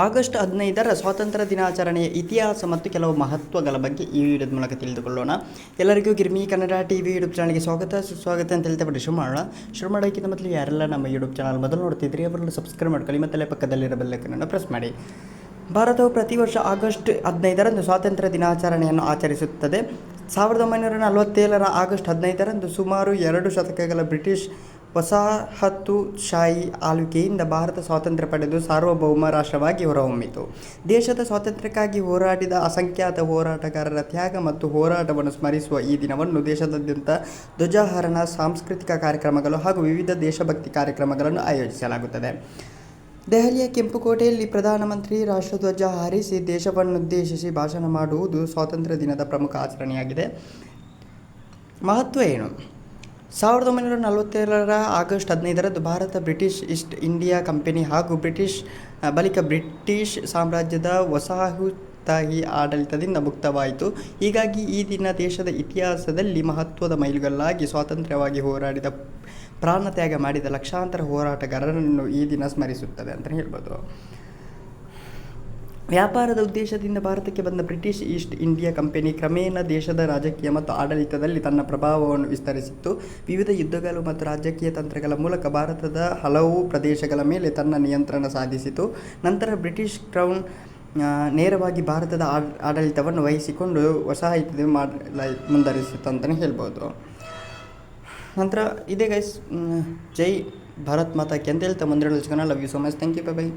August 15ರ ಸ್ವಾತಂತ್ರ್ಯ ದಿನಾಚರಣೆಯ ಇತಿಹಾಸ ಮತ್ತು ಕೆಲವು ಮಹತ್ವಗಳ ಬಗ್ಗೆ ಈ ವಿಡಿಯೋದ ಮೂಲಕ ತಿಳಿದುಕೊಳ್ಳೋಣ. ಎಲ್ಲರಿಗೂ ಗಿರ್ಮಿ ಕನ್ನಡ ಟಿವಿ ಯೂಟ್ಯೂಬ್ ಚಾನಲ್ಗೆ ಸುಸ್ವಾಗತ ಅಂತ ಹೇಳ್ತಾ ಶುರು ಮಾಡೋಕ್ಕಿಂತ ಮೊದಲು ಯಾರೆಲ್ಲ ನಮ್ಮ ಯೂಟ್ಯೂಬ್ ಚಾನಲ್ ಮೊದಲು ನೋಡ್ತಿದ್ರಿ ಅವರನ್ನು ಸಬ್ಸ್ಕ್ರೈಬ್ ಮಾಡ್ಕೊಳ್ಳಿ ಮತ್ತು ಪಕ್ಕದಲ್ಲಿರೋ ಬೆಲ್ ಐಕಾನ್ ಪ್ರೆಸ್ ಮಾಡಿ. ಭಾರತವು ಪ್ರತಿ ವರ್ಷ ಆಗಸ್ಟ್ 15ರಂದು ಸ್ವಾತಂತ್ರ್ಯ ದಿನಾಚರಣೆಯನ್ನು ಆಚರಿಸುತ್ತದೆ. 1947ರ ಆಗಸ್ಟ್ 15ರಂದು ಸುಮಾರು 2 ಶತಕಗಳ ಬ್ರಿಟಿಷ್ ವಸಾಹತುಶಾಹಿ ಆಳ್ವಿಕೆಯಿಂದ ಭಾರತ ಸ್ವಾತಂತ್ರ್ಯ ಪಡೆದು ಸಾರ್ವಭೌಮ ರಾಷ್ಟ್ರವಾಗಿ ಹೊರಹೊಮ್ಮಿತು. ದೇಶದ ಸ್ವಾತಂತ್ರ್ಯಕ್ಕಾಗಿ ಹೋರಾಡಿದ ಅಸಂಖ್ಯಾತ ಹೋರಾಟಗಾರರ ತ್ಯಾಗ ಮತ್ತು ಹೋರಾಟವನ್ನು ಸ್ಮರಿಸುವ ಈ ದಿನವನ್ನು ದೇಶಾದ್ಯಂತ ಧ್ವಜಾರೋಹಣ, ಸಾಂಸ್ಕೃತಿಕ ಕಾರ್ಯಕ್ರಮಗಳು ಹಾಗೂ ವಿವಿಧ ದೇಶಭಕ್ತಿ ಕಾರ್ಯಕ್ರಮಗಳನ್ನು ಆಯೋಜಿಸಲಾಗುತ್ತದೆ. ದೆಹಲಿಯ ಕೆಂಪುಕೋಟೆಯಲ್ಲಿ ಪ್ರಧಾನಮಂತ್ರಿ ರಾಷ್ಟ್ರಧ್ವಜ ಹಾರಿಸಿ ದೇಶವನ್ನುದ್ದೇಶಿಸಿ ಭಾಷಣ ಮಾಡುವುದು ಸ್ವಾತಂತ್ರ್ಯ ದಿನದ ಪ್ರಮುಖ ಆಚರಣೆಯಾಗಿದೆ. ಮಹತ್ವ ಏನು? 1947ರ ಆಗಸ್ಟ್ 15ರಂದು Bharat British East India Company ಹಾಗೂ ಬಳಿಕ ಬ್ರಿಟಿಷ್ ಸಾಮ್ರಾಜ್ಯದ ವಸಾಹತುಶಾಹಿ ಆಡಳಿತದಿಂದ ಮುಕ್ತವಾಯಿತು. ಹೀಗಾಗಿ ಈ ದಿನ ದೇಶದ ಇತಿಹಾಸದಲ್ಲಿ ಮಹತ್ವದ ಮೈಲುಗಲ್ಲಾಗಿ ಸ್ವಾತಂತ್ರ್ಯವಾಗಿ ಹೋರಾಡಿದ, ಪ್ರಾಣತ್ಯಾಗ ಮಾಡಿದ ಲಕ್ಷಾಂತರ ಹೋರಾಟಗಾರರನ್ನು ಈ ದಿನ ಸ್ಮರಿಸುತ್ತದೆ ಅಂತಲೇ ಹೇಳ್ಬೋದು. ವ್ಯಾಪಾರದ ಉದ್ದೇಶದಿಂದ ಭಾರತಕ್ಕೆ ಬಂದ ಬ್ರಿಟಿಷ್ ಈಸ್ಟ್ ಇಂಡಿಯಾ ಕಂಪನಿ ಕ್ರಮೇಣ ದೇಶದ ರಾಜಕೀಯ ಮತ್ತು ಆಡಳಿತದಲ್ಲಿ ತನ್ನ ಪ್ರಭಾವವನ್ನು ವಿಸ್ತರಿಸಿತ್ತು. ವಿವಿಧ ಯುದ್ಧಗಳು ಮತ್ತು ರಾಜಕೀಯ ತಂತ್ರಗಳ ಮೂಲಕ ಭಾರತದ ಹಲವು ಪ್ರದೇಶಗಳ ಮೇಲೆ ತನ್ನ ನಿಯಂತ್ರಣ ಸಾಧಿಸಿತು. ನಂತರ ಬ್ರಿಟಿಷ್ ಕ್ರೌನ್ ನೇರವಾಗಿ ಭಾರತದ ಆಡಳಿತವನ್ನು ವಹಿಸಿಕೊಂಡು ವಸಾಹತು ಮುಂದುವರಿಸಿತು ಅಂತಲೇ ಹೇಳ್ಬೋದು. ನಂತರ ಇದೇ ಗೈಸ್, ಜೈ ಭಾರತ್ ಮಾತಾ ಕಿ ಅಂತ ಹೇಳ್ತಾ ಮುಂದೆ love you so much. Thank you, by.